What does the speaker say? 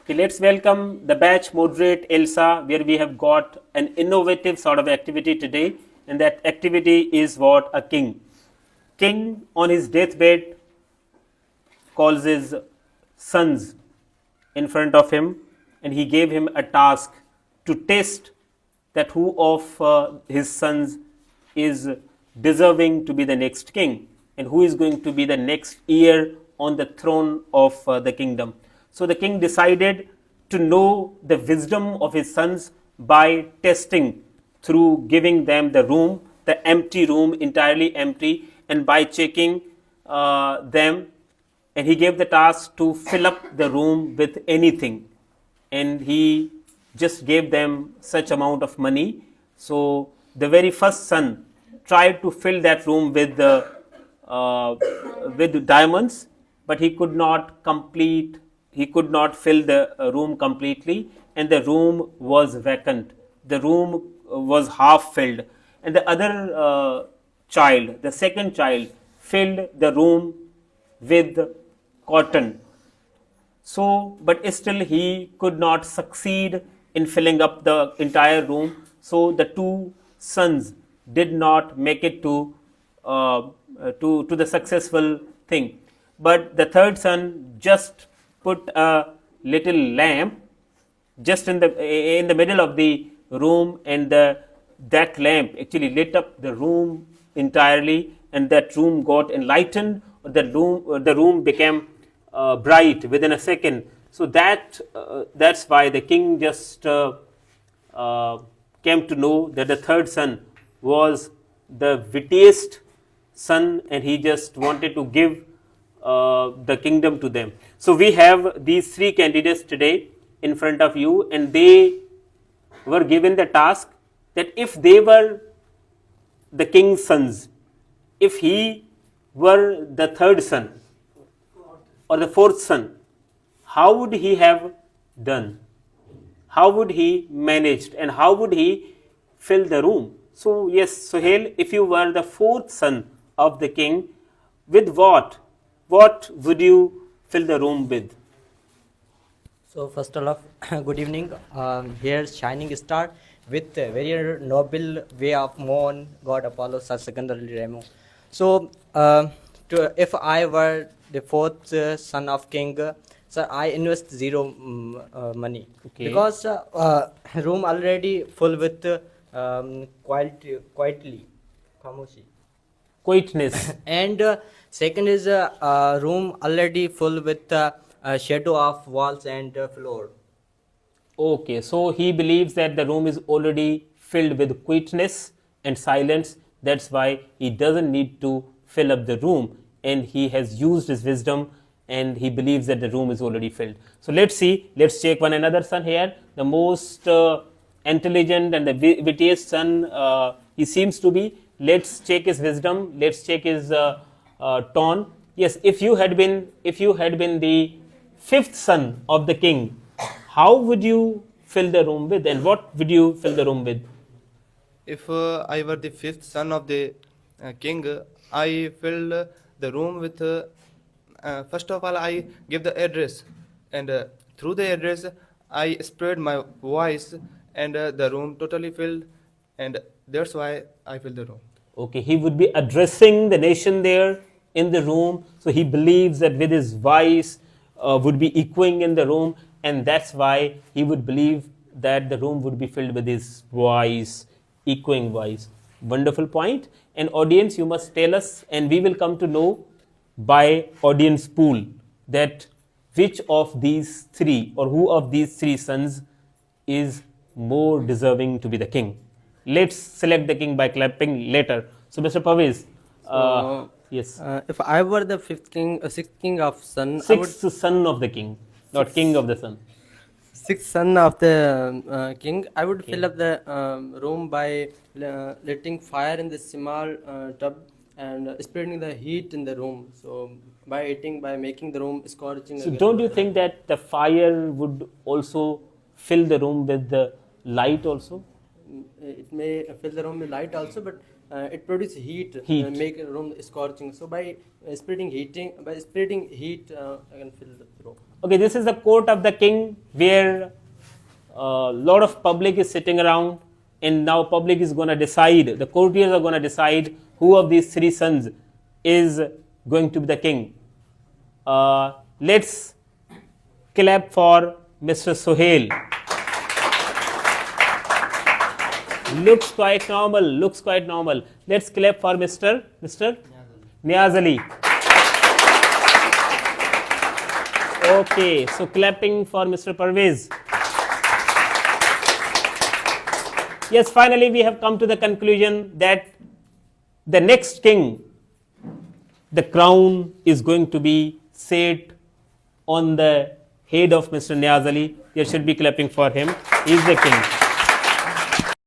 Okay, let's welcome the batch moderate Elsa, where we have got an innovative sort of activity today, and that activity is what? A king. King on his deathbed calls his sons in front of him, and he gave him a task to test that who of his sons is deserving to be the next king and who is going to be the next heir on the throne of the kingdom. So the king decided to know the wisdom of his sons by testing through giving them the room, the empty room, entirely empty, and by checking them, and he gave the task to fill up the room with anything, and he just gave them such amount of money. So the very first son tried to fill that room with diamonds, but he could not complete. He could not fill the room completely, and the room was vacant. The room was half filled, and the other child, the second child, filled the room with cotton. So, but still he could not succeed in filling up the entire room. So the two sons did not make it to the successful thing. But the third son just put a little lamp just in the middle of the room, and that lamp actually lit up the room entirely, and that room got enlightened. The room became bright within a second. So that's why the king just came to know that the third son was the wittiest son, and he just wanted to give the kingdom to them. So we have these three candidates today in front of you, and they were given the task that if they were the king's sons, if he were the third son or the fourth son, how would he have done? How would he managed, and how would he fill the room? So yes, Sohail, if you were the fourth son of the king, with what would you fill the room with? So first of all, good evening. Here shining star with a very noble way of moon, God Apollo, secondary Remo. So if I were the fourth son of king, so I invest zero money. Okay. Because room already full with quietly, khamoshi. Quietness. And second is room already full with shadow of walls and floor. Okay, so he believes that the room is already filled with quietness and silence. That's why he doesn't need to fill up the room, and he has used his wisdom, and he believes that the room is already filled. So let's see, let's check one another son here. The most intelligent and the wittiest son he seems to be. Let's check his wisdom. Let's check his tone. Yes, if you had been the fifth son of the king, how would you fill the room with, and what would you fill the room with? If I were the fifth son of the king, I filled the room with, first of all, I give the address, and through the address, I spread my voice, and the room totally filled, and that's why I fill the room. Okay, he would be addressing the nation there in the room, so he believes that with his voice would be echoing in the room, and that's why he would believe that the room would be filled with his voice, echoing voice. Wonderful point. And audience, you must tell us, and we will come to know by audience pool that which of these three, or who of these three sons is more deserving to be the king. Let's select the king by clapping later. So Mr. Pavez, yes. If I were the sixth king of sun, Sixth son of the king, not king of the sun. Sixth son of the king, I would fill up the room by letting fire in the small tub and spreading the heat in the room. So by making the room scorching. So don't you think that the fire would also fill the room with the light also? It may fill the room with light also, but it produces heat. Make a room scorching. So by spreading heat, I can fill the room. Okay, this is the court of the king where a lot of public is sitting around, and now public is going to decide, the courtiers are going to decide who of these three sons is going to be the king. Let's clap for Mr. Sohail. Looks quite normal. Let's clap for Mr. Niaz Ali. Okay, so clapping for Mr. Parvez. Yes, finally we have come to the conclusion that the next king, the crown is going to be set on the head of Mr. Niaz Ali. There should be clapping for him. He is the king.